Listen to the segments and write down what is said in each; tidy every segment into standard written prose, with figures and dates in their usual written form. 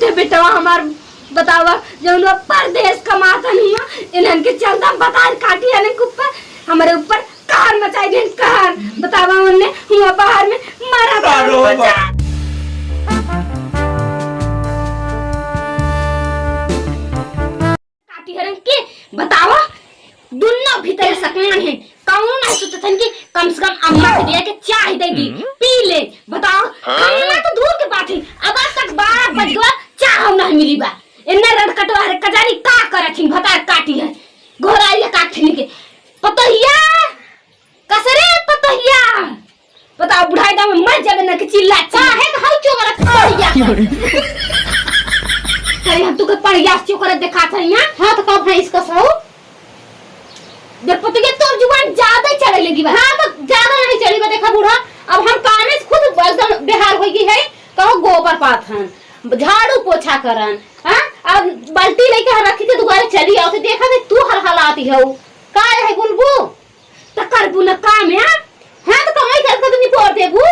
थे बेटवा हमार बतावा जब परदेश कमाता नहीं इन्हन के चलता बता काटी है ऊपर हमारे ऊपर कार मचाई दे कार बतावा उन्हें हुआ बाहर में मारा काटी है के बतावा दुन्ना भीतर सकना है कौन नहीं सोचता कि कम से कम अम्मा के दिया के चाय दे दी पी ले बताओ खाना तो दूर के बात है अब तक 12 बज गया चाय नहीं मिली बा इन्ने रड कटवा रे कजारी का करथिन भता काटी है घोराइया काटथिन के पतहिया कसरे पतहिया बताओ बुढ़ाई दा में मर जावे न के चिल्ला चाहे तो हौ चोगरत पड़िया करे हम तू के पड़िया चोगरत देखा था यहां हां तो कब है इसका सौ देख पतहिया तो जुबान ज्यादा चले लगी बा हां तो ज्यादा नहीं चली बा देखा बूढ़ा अब हम कामे से खुद एकदम बेहाल हो गई है कहो गोबर पाथन झाड़ू पोछा करन हां अब बाल्टी लेके रखी थी दुकान चली आओ तो देखा थे तू हलहलाती हो का है बुलबू त करबू न काम है हां तो कमाई कर तो नहीं पोर देबू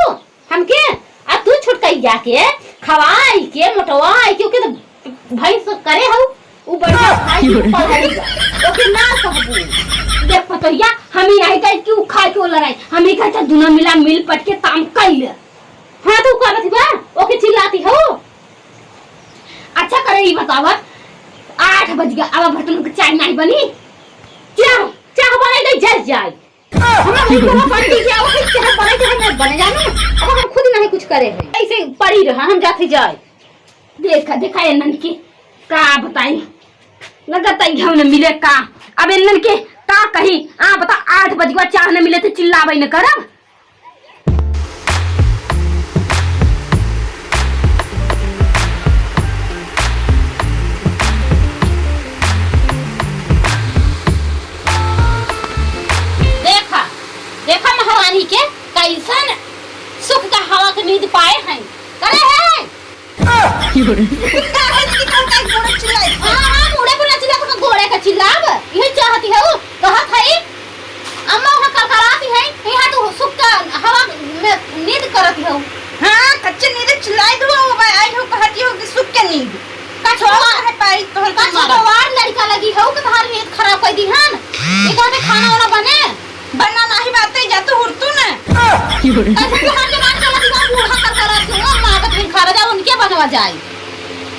हमके आ तू छुटकाई जाके खवाई के मोटवाई क्योंकि तो भाई सब करे हो उ बढ़िया खाई पढ़ाईगा ओके ना कहबू देख पतोया हम ही नहीं कह क्यों खाए क्यों लड़ाई हम ही कहता दुना मिला मिल पट के काम कइले हां तू करत बा ओके चिल्लाती हो अच्छा करे ई बतावा 8 बज गया अब बर्तन के चाय नहीं बनी क्या चाय बने दे जल जाए हमरा भी को पार्टी के आओ चाय बने के हम बने जानो अब हम खुद नहीं कुछ करे है ऐसे पड़ी रहा हम जाते जाए देखा एनन के का बताई लगता है हम न मिले का अब एनन के का कही आ बता 8 बज गया चाय न मिले तो चिल्लावे न करब देखा महारानी के कैसन सुख का हवा के नींद पाए हैं करे हैं मुड़े को चिल्ला को घोड़े का चिल्लाब ये चाहती है कहत है अम्मा वहां करकराती है यहां तो सुख का हवा में नींद करती है हां कच्चे नींद चिल्लाई दो आई हो कहती हो कि सुख के नींद का छोड़ा है पाई तोहर का छोड़वार लड़का लगी हो कि तुम्हारी नींद खराब कर दी हन ये कहते खाना वाला बने बनना नहीं बातें जा तो हुरतू ना ऐसे तो हर जवान का लड़का बूढ़ा करकरा क्यों मां का फिर खा जा उनके बनवा जाए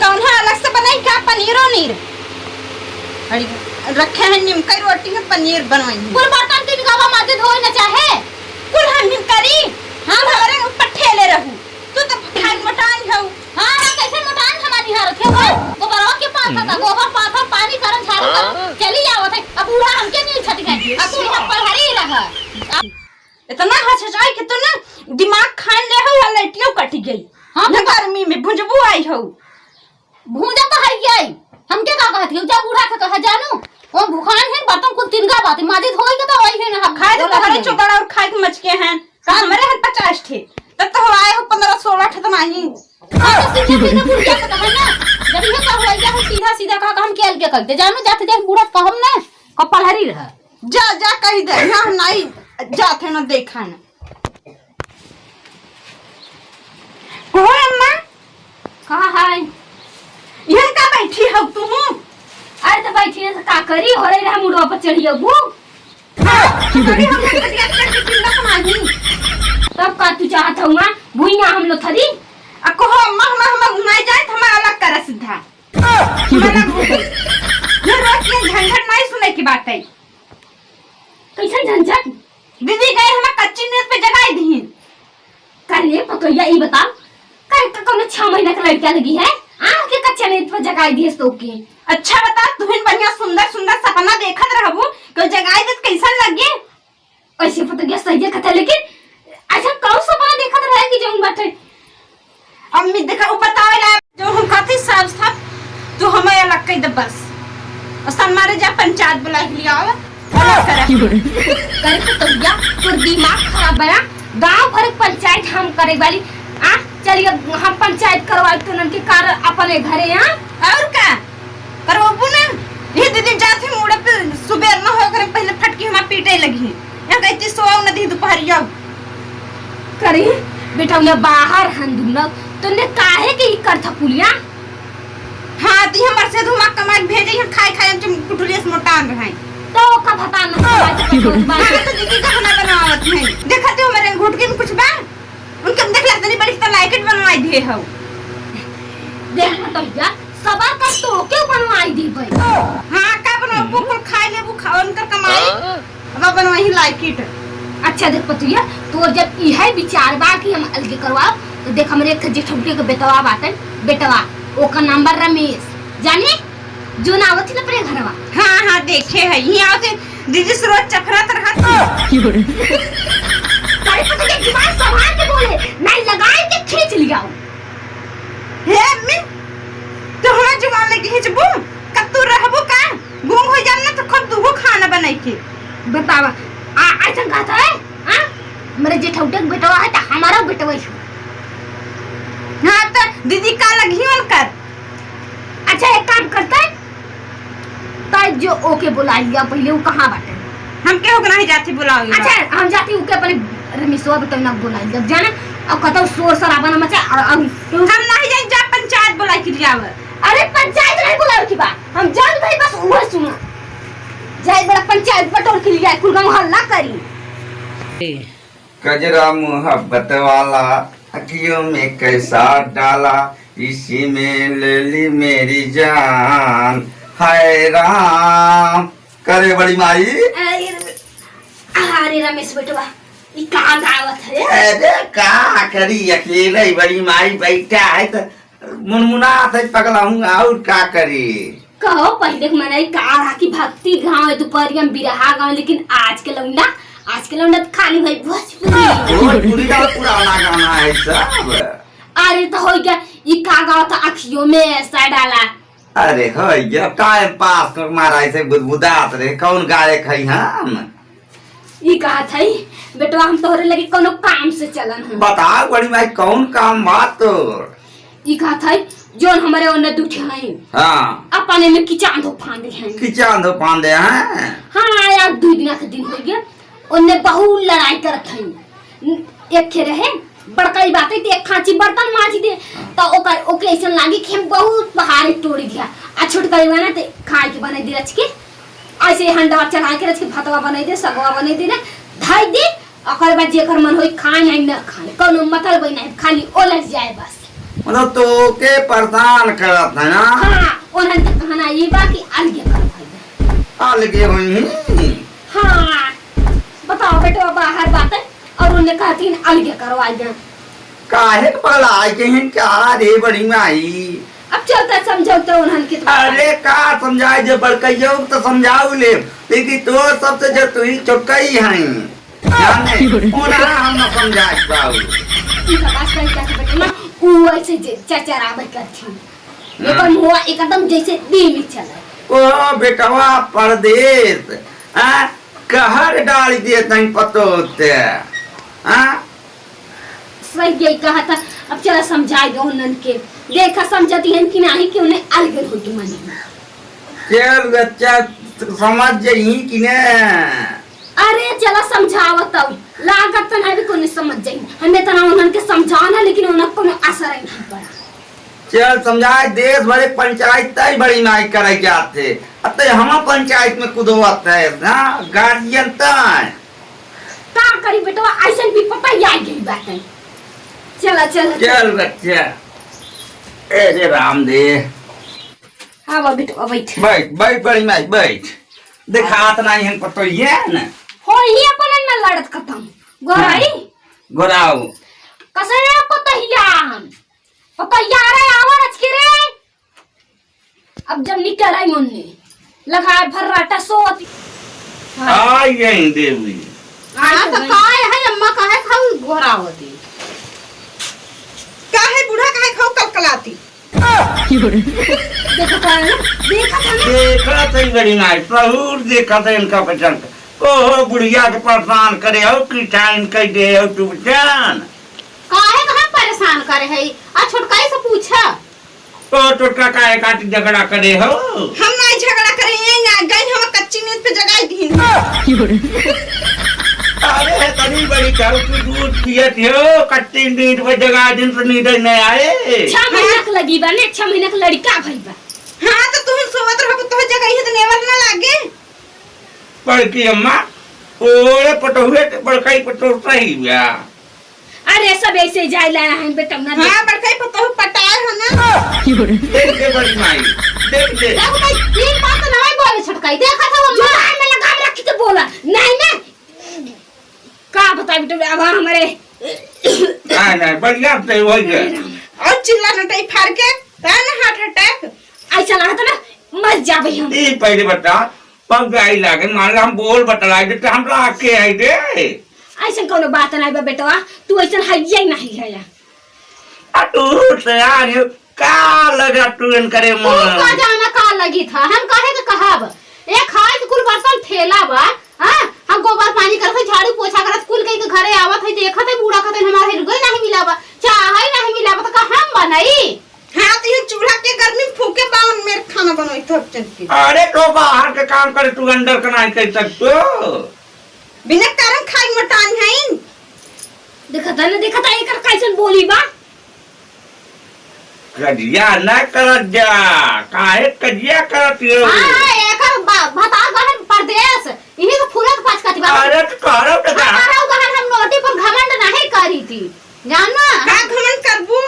कौन है अलग से बनाई क्या पनीरो नीर अरे रखे हैं निमका रोटी में पनीर बनवाई कुल बर्तन तीन गावा माजे धोए न चाहे कुल हम निमकरी हां घरे ऊपर ठेले रहू तू तो खान मटान हो हां कैसे मटान हमारी हार थे वो गोबरवा के पास था गोबर पाथर पानी करन झाड़ू कर चली आवत है अब बूढ़ा हमके नहीं छट गए अब तू यहाँ पलहरी रहा इतना हचचाई कि तू ना दिमाग खान ले हो या लटियो कट गई हां गर्मी में भुजबू आई हो भूजा तो है गई हमके का कहती हो जा बूढ़ा के कहा जानू ओ भूखान है बर्तन कुल तीन गा बात माजे धोई के तो वही है ना खाए तो हरे चोकड़ा और खाए के मचके हैं का हमारे हैं 50 थे तब तो आए हो 15 16 थे तमाही हां तो सीधा सीधा बूढ़ा के कहा ना जब ये का हुआ या सीधा सीधा का हम केल के कहते जानू जाते जाते बूढ़ा कहम ना कपल हरी रह जा जा कह दे यहां नहीं जाते ना देखा ना को अम्मा कहा है यहां का बैठी हो तुम अरे तो बैठी है का करी हो रही रहा मुड़वा पर चढ़ियो बू अरे हम कटिया के चिंता समानी तब का तू चाहत हुआ भुइया हम लो थरी आ कहो अम्मा हम नहीं जाए तो हमारा अलग कर सीधा ये रोज ये झंझट नहीं सुने की बात है कैसे झंझट दीदी गए हमें कच्ची नींद पे जगाई दी करे पतोया ई बता करे का कौन 6 महीना का लड़का लगी है आंख के कच्चे नींद पे जगाई दिए तो के अच्छा बता तुहिन बढ़िया सुंदर सुंदर सपना देखत रहबू तो जगाई दे कैसन लगे ऐसे पतोया सही कथा लेकिन अच्छा कौन सपना देखत रहे कि जौन बैठे अम्मी देखा ऊ बतावे ला जो हम कथी सब था तू हमें अलग कह दे बस और हमारे जा पंचायत बुला लिया अलग करे पतोया तोर दिमाग खराब है गांव भर पंचायत हम करे वाली आ चलिए हम पंचायत करवाए तो नन के कार अपने घरे यहां और का करवाबू ना ये दीदी जाती मुड़े पे सुबह न हो करे पहले फटकी हम पीटे लगी या कहती सोओ नदी दोपहरिया करे बेटा उन्हें बाहर हंदुन तूने काहे के कर था पुलिया कहती हमर से धुमा कमाई भेजे हम खाए खाए हम कुटुलिया से मोटान रहे तो का पता न मारे तो दीदी का खाना बनावत है देखते हो मेरे घुटके में कुछ बा उनके देखला तनी बड़ी त लाइकेट बनवाई दे हो देख तो या सबर का तो क्यों बनवाई दी भाई हां का बनाओ बुकुल खाए ले वो खाओ उनकर कमाई अब बनवाई लाइकेट अच्छा देख पतुया तो जब यह विचार बा कि हम अलगे करवाओ तो देख हमरे एक जेठौटे के बेटवा बाटन बेटवा ओका नंबर रमेश जाने जो ना आवत थी ना अपने घरवा हां हां देखे है यहां से दीदी से रोज चफरत रहत अरे पता के जुबान संभाल के बोले नहीं लगाए के खींच लिया हे अम्मी तो हमरा जुबान लगी है जबू कब तू रहबो का गुम हो जाना तो खुद दूगो खाना बनाई के बतावा ऐसा कहता है हां मेरे जेठौटे के बेटवा है तो हमारा बेटवा है हां तो दीदी का लगी उनकर अच्छा एक काम करता है ताई जो ओके बुला लिया पहले वो कहां बाटे हम के होगा नहीं जाती बुलाओगे अच्छा हम जाती ओके अपने रमेशवा तो ना बुला लिया जाना अब कहता शोर शराबा ना मचा हम नहीं जाए जा पंचायत बुलाई के जाव अरे पंचायत नहीं बुलाओ की बात हम जान भाई बस वो सुनो जाए बड़ा पंचायत बटोर के लिए कुल गांव हल्ला करी कजरा मोहब्बत वाला अखियों में कैसा डाला इसी में ले ली मेरी जान हाय राम करे बड़ी माई अरे रमेश बेटवा ये कहां गावत है अरे का करी अकेले बड़ी माई बैठा है तो मुनमुना से पगला हूँ और का करी कहो पहले के मनाई कहा कि भक्ति गांव है दोपहरिया में बिरहा गांव लेकिन आज के लौंडा तो खाली भाई भोजपुरी का पुराना गाना है सब अरे तो हो गया ये का गाँव था अखियों में ऐसा डाला अरे हो गया टाइम पास कर मारा ऐसे बुदबुदात रे कौन गाए खई हम ये कहा था बेटवा हम तोहरे लगे कोनो काम से चलन हम बताओ बड़ी माई कौन काम बात तो ये कहा था जोन हमारे ओने दुठे हैं हाँ अपने में किचान धो फांदे हैं किचान दो पांदे हैं हाँ यार 2 दिन का दिन हो गया उनने बहुत लड़ाई करत हैं एक खे रहे बड़का बात है एक खांची बर्तन मांज दे तो ओके ऐसा लागे कि हम बहुत पहाड़ी तोड़ दिया आ छोटका ना तो खाए के बना दे रच के ऐसे हंडा चढ़ा के रच के भातवा बना दे सगवा बना दे धाई दे ओकर बाद जेकर मन होई खाए या न खाए कोनो मतलब नहीं खाली ओलट जाए बस मतलब तो के परेशान करत है ना हां उन्हें तक कहना ये बा कि अलगे कर भाई अलगे हुई हां बताओ बेटा बाहर बात है और उन्हें कहती है अलगे करवाई दे काहे पलाई के हैं क्या रे बड़ी माई अब चलता समझौता उन्हें के अरे का समझाए जो बड़कइयो तो समझाऊ ले लेकिन तो सबसे जो तू ही छोटकई है जाने ओना हम न समझाए पाऊ की बात सही कहते बेटा ना वो ऐसे चचरावे करती लेकिन मुआ एकदम जैसे दी में चला ओ बेटवा परदेश कहर डाल दिए तई पतोते सही यही कहा था अब चला समझाई दो उन्हन के देखा समझती हैं कि नहीं कि उन्हें अलग हो तुम चल बच्चा समझ जाई कि ने अरे चला समझावत अब लागत तो नहीं भी कोई समझ जाई हमें तो ना उन्हन के समझाना लेकिन उन्हें कोनो असर नहीं पड़ा चल समझाए देश भरे पंचायत तय बड़ी माई करे के आते अतः हम पंचायत में कुदवत है ना गार्जियन तय का करी बेटा ऐसे भी पता ही आ गई बात है चला चला चल बच्चा ए रे रामदेव हाँ बेटा बैठ बैठ बैठ बड़ी माई बैठ दिखात नहीं है पतो ये न हो ही अपन में लड़त खत्म गोराई गोराऊ कसरे पता रे आवर आज के रे अब जब निकल आई मुन्ने लगाए भर्राटा सोती आ यही देवी हां तो काय है अम्मा काहे खाऊ घोरावती काहे बूढ़ा काहे खाऊ कलकलाती देखा तो बड़ी नाई प्रभु देखा तो इनका पहचान ओ बुढ़िया के परेशान करे हो की टाइम कह दे हो तू जान काहे कहां परेशान करे है आ छोटकाई से पूछा ओ टोटका काहे काटी झगड़ा करे हो हम नहीं झगड़ा करे ना गई हम कच्ची नींद पे जगाई दी अरे तनी बड़ी खाऊ की दूध पियत हो कच्ची नींद पे जगा दिन से नींद नहीं आए 6 महीना के लगी बा ने 6 महीना के लड़का भई बा हाँ तो तुम सोवत रहो तो जगह ही तो नेवर ना लागे। बड़की अम्मा ओए पटोहे बड़काई पटो सही बा। अरे सब ऐसे जाए ला है बेटा ना। हाँ बड़काई पतो पटाए है ना। देख के बड़ी माई देख दे। देखो भाई तीन बात ना ही बोले छटकाई देखा था वो जुबान में लगाम रख के बोला नहीं ना का बता बेटा अब हमारे नहीं बढ़िया से हो गया। और चिल्ला नटाई फाड़ के तान हार्ट अटैक ऐसा लगा था ना मर जाबे हम। ई पहले बता पग आई लागे मान हम बोल बतलाई दे हम तो आके आई दे। ऐसा कोनो बात नहीं बा बेटवा तू ऐसा हइया नहीं है। आ तू से यार का लगा तू इन करे तू का जाना का लगी था हम काहे के कहब एक खाए तो कुल बर्तन ठेला बा। हां हम गोबर पानी करके झाड़ू पोछा करत कुल के घरे आवत है देखत है बूढ़ा खतन हमारे रुगई नहीं मिलाबा चाह नहीं मिलाबा तो का हम बनाई। हां तो ये चूल्हा के गर्मी फूके बावन मेरे खाना बनोई थक चल। अरे तो बाहर के काम करे तू अंदर का नहीं कर सकतो बिना कारण खाई मटान है। देखा था एकर कैसन बोली बा। कजिया ना करत जा काहे कजिया करत हो। हां एकर बता गहन परदेश इही तो फूलत पाचकाती बा। अरे तो करो तो का हमारा गहन हम नोटी पर घमंड नहीं करी थी जानना का घमंड करबू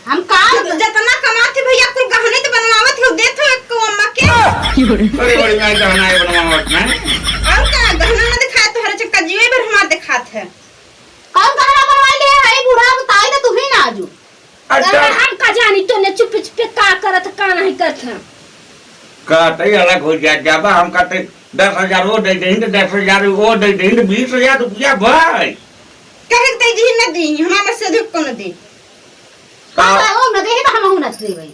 हम का जितना कमाती भैया कुल गहने तो बनवावत हो देत हो एक अम्मा के। बड़ी बड़ी मैं गहना है बनवावत में और का गहना ना दिखा तो हर चक्का जीवे भर हमार दिखात है कौन गहना बनवाई ले है बूढ़ा बताई तो तू ही ना आजू। अच्छा हम का जानी तो ने चुप चुप का करत का नहीं करत कहते अलग हो जा जाबा हम कहते 10,000 वो दे देंगे 10,000 वो दे देंगे 20,000 रुपया भाई कहे दे जी न दी हमार से अधिक को न दी। हां ओ न दे तो हम न दे भाई।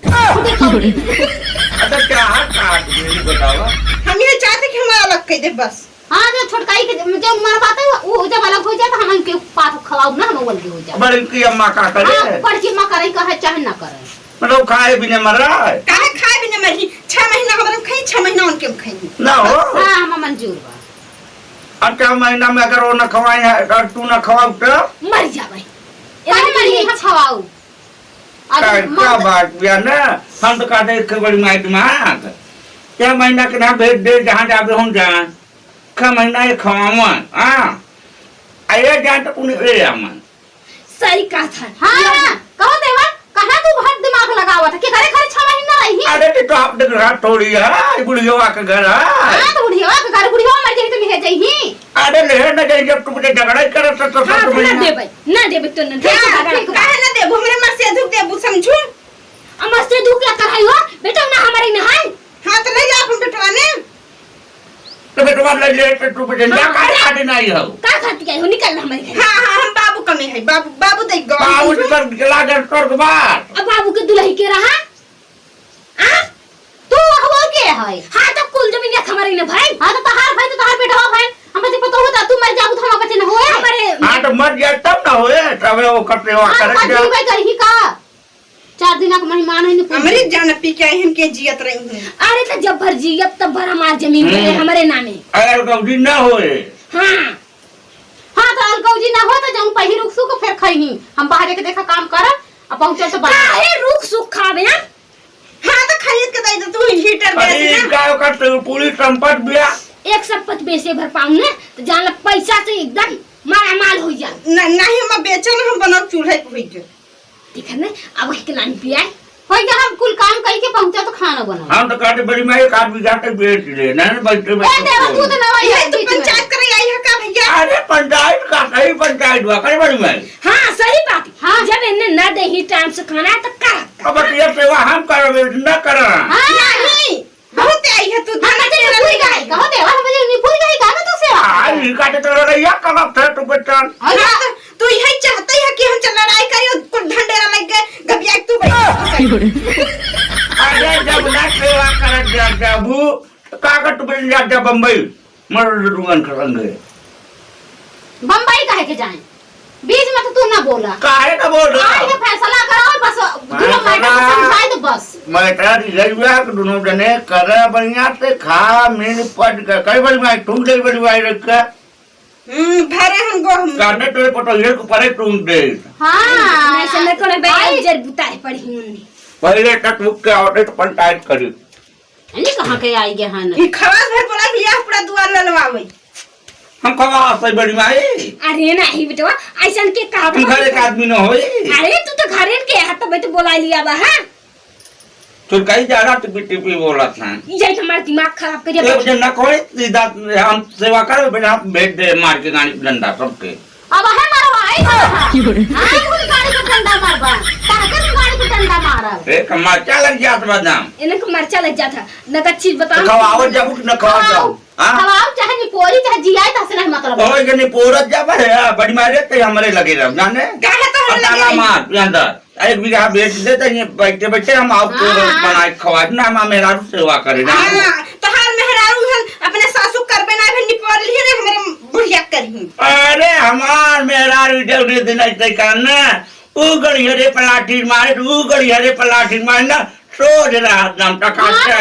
अच्छा क्या काट मेरी बताओ हम ये चाहते कि हम अलग कह दे बस। हां जो छोटकाई के जो मर बात है वो जब अलग हो जाए तो हम के पास खवाऊ ना हम बोल के हो जाए। बड़ी की अम्मा का करे हां पर की मां करे कहे चाहे ना करे मतलब खाए बिना मरा काहे खाए बिना मरी 6 महीना हम खाई 6 महीना उनके खाई ना हो। हां हम मंजूर बा। अच्छा महीना में अगर वो न खवाए अगर तू न खवाऊ तो मर जाबे काहे मरी है खवाऊ। क्या बात बिया ना हम तो कहते एक बड़ी माई दिमाग क्या महीना के ना भेज दे जहाँ जाबे हम जान का महीना ये खवावन हां आए जान तो उन्हें ले आमन सही कहा था। हां कहो देवा कहां तू बहुत दिमाग लगावा था कि घरे घरे 6 महीना रही। अरे तो आप देख रहा थोड़ी है बुढ़िया का घर है। हां तो बुढ़िया के घर बुढ़िया मर जाई तो ले जाई। अरे ले न जाई जब तुम झगड़ा ही करत तो हाँ, सब ना देबे तो न दे काहे ना देबो हमरे मां से दुख देबो समझू। अमर से दुख क्या कराई हो बेटा ना हमारे न है। हां तो ले जा अपन बेटवाने तो बेटवा ले तू बेटा क्या काहे आदे नहीं हो का खाती है हो निकल हमारे घर। हां हां हम बाबू कमे है बाबू दे गो बाबू पर गला कर तोड़ के बात अब बाबू के दुल्ही के रहा आ तू हो के है। हां तो कुल जमीन हमारे न भाई। हां तो तहार भाई तो तहार बेटा भाई हम से पता होता तू मर जाबू तो हम बच्चे न होए हमारे हां तो मर जाए तब ना होए तब वो करते हो हां करे जीवे करही का 4 दिन का मेहमान है हमरे जान पी के हम के जियत रही हूं। अरे तो जब भर जी अब तब भर हमार जमीन है हमारे नामे। अगर कभी ना होए हां हां तो अलकौजी ना हो तो जम पहिर रुक को फिर खइही हम बाहर के देखा काम कर अब पहुंचे तो बना काहे रुक सुख खावे ना। हां तो खरीद के दे दे तू हीटर दे अरे दे का करते पूरी संपत्ति बिया एक संपत्ति बेचे भर पाऊं ना तो जान ला पैसा से एकदम मारा माल हो जा। नहीं हम बेचन हम बनाओ चूल्हे पे होई के ठीक है ना अब वही के लानी पिया होई के हम कुल काम कई के पहुंचा तो खाना बनाओ। हम तो काटे बड़ी माई काट भी जाते बेच ले ना बैठे ए देवा तू तो नवा है तू पंचायत करे आई है का भैया। अरे पंचायत का सही पंचायत हुआ करे बड़ी माई। हाँ सही बात। हाँ। जब इन्हें न दे ही टाइम से खाना तो कर अब ये सेवा हम करोगे न करा। हां नहीं बहुत आई है तू हम ते पूरी गई कहो देवा हम नहीं पूरी गई का तू से आई काटे तो रैया करत है तू बेटन। हां तू यही चाहते है कि हम चल लड़ाई करियो कुल ढंडेरा लग गए गबिया तू बैठ। अरे जब ना सेवा करत जा जाबू तो कागज तू बेच जा बम्बई मर रुगन करेंगे बम्बई काहे के जाए बीच में तो तू ना बोला काहे का बोल रहा आज ये फैसला करो बस दोनों मैटर समझाए तो बस मैं तेरी गईया के दोनों जने करे बढ़िया से खा मिल पट के कई बड़ी माई तुम दे बड़ी माई रख के भरे हम गो हम काटे तो पटो ये को परे तुम दे। हां नहीं समझ को बे जर बुताई पड़ी हूं पहले तक मुख के आवटे तो पंचायत करी नहीं कहाँ के आई गए हन ई खवास भर बोला लिया पूरा दुआर ललवावे हम कहा से बड़ी माई अरे नहीं बेटवा ऐसा के कहा तुम घरे का आदमी न होई अरे तू तो घरे के है तो तो बोला लिया बा हां तो कहीं जा रहा टिपी बोला था ये हमारा दिमाग खराब कर दिया एक जन ना कोई सीधा हम सेवा करे बिना भेज दे मार के गाड़ी डंडा सबके अब है मारवा आई हां खुद गाड़ी पे डंडा मारबा ताके गाड़ी पे डंडा मारा एक मरचा लग जात बदाम इन्हें को मरचा लग जाता न का चीज बता खवाओ जब न खवा जाओ हां खवाओ चाहे नि पोरी चाहे जियाई तसे नहीं मतलब ओए जनी पोरत जा है बड़ी मारे ते हमरे लगे रह जाने काहे तो हम ताला लगे मार अंदर एक बीघा बेच दे तो ये बैठे बैठे हम आपको बनाए खवा ना हम मेरा सेवा करे ना हां तहार मेहरारू हन अपने सासू करबे ना भी निपल लिए रे हमरे बुढ़िया करही अरे हमार मेरा जल्दी दिन ऐसे करना ऊ गड़ी हरे पलाठी मारे ऊ गड़ी हरे पलाठी मारना सोच रहा दम टका से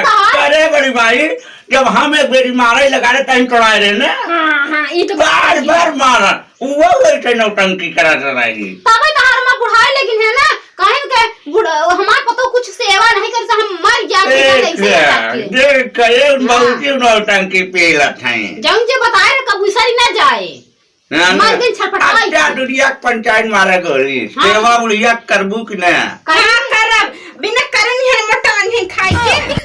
अरे बड़ी भाई जब हम एक बेरी मारे लगा रहे टाइम टोड़ाए रहे ना हां हां ये तो बार बार मारा वो बैठे नौटंकी करा रहेगी तबे तहार में बुढ़ाई लेकिन है ना काहे के हमार पतो कुछ सेवा नहीं कर से हम मर जाए देख ये बहुत नौटंकी पीला थे जंग जे बताए कब उसरी ना जाए मर दिन छटपटाई अच्छा दुनिया पंचायत मारा गोली सेवा बुढ़िया करबू कि ना कहां करब बिना करनी है मटन है खाई के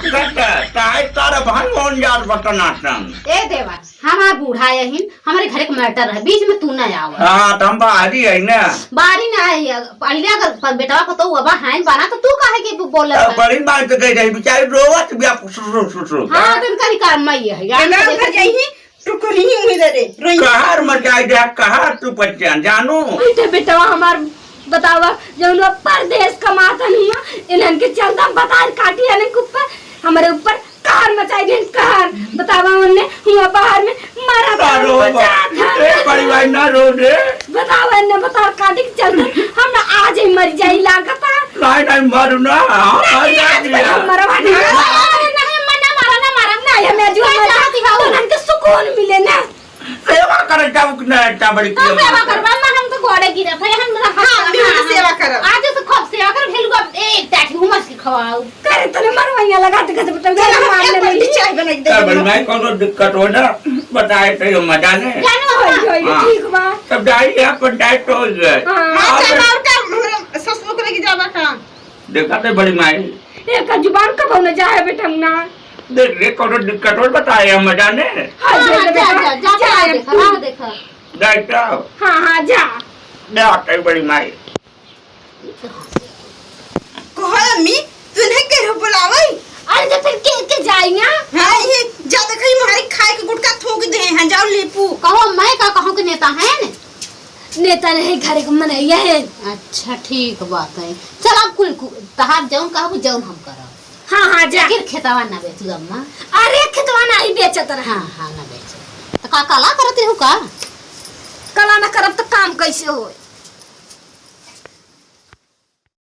कटा ताई तारा भाई कौन यार बटनाटन ए देवा हमार बूढ़ा यही हमारे घर के मैटर है बीच में तू ना आव हां तुम बाहरी है ना बारी ना आई पहले अगर बेटा को तो अब हाइन बना तो तू काहे के बोल बड़ी बात तो कह रही बेचारी रोवत भी आप सुसु हां दिन करी काम में है यार ना घर जाई टुकरी ही हुई रे रोई कहर मचाई दे कहर तू पहचान जानू बेटे बेटा हमार बतावा जो लोग परदेश कमाता नहीं है इन्हन के चलता बता काटी है के ऊपर हमारे ऊपर कार मचाई दे कार बतावा उन्होंने हुआ बाहर में मारा था ए बड़ी भाई ना रो दे बतावा ने बता काटी के चलते हम ना आज ही मर जाई लागता नहीं नहीं मारू ना मरवा नहीं मारा ना हमें जो चाहती है उन्हन के सुकून मिले ना सेवा करे जाऊ कि ना इतना बड़ी तो सेवा करबा हम तो गोड़े गिरा था हम हां भी सेवा करब आज तो खूब सेवा कर भेल को एक टाटी हुमस के खवाओ करे तने मरवाइया लगाते कहते बेटा एक बड़ी चाय बनाई दे बड़ी भाई कोनो दिक्कत हो ना बताए तो मजा ले जानो ठीक बा तब जाई है पंचायत हो गए हां चल और का हमरे ससुर को लेके जाबा का देखा ते बड़ी माई एक जुबान कब न जाए बेटा ना देख रे कोनो दिक्कत हो बताए मजा ने हां जा देखा देखा हां हां जा देखा बड़ी माई कहो अम्मी तूने के बुलावई अरे तो फिर के जाएगा हां ये जा देखई मारी खाए के गुटका थूक दे हैं जाओ लेपू कहो मैं का कहूं के नेता है ने नेता नहीं घर के मन है अच्छा ठीक बात है चल अब कुल तहार जाऊं कहबो जाऊं हम करब हां हां जा फिर खेतवा ना बेचू अम्मा अरे खेतवा नहीं बेचत रहा हां हां ना बेच तो का काला करत हो का कला ना करब तो काम कैसे होए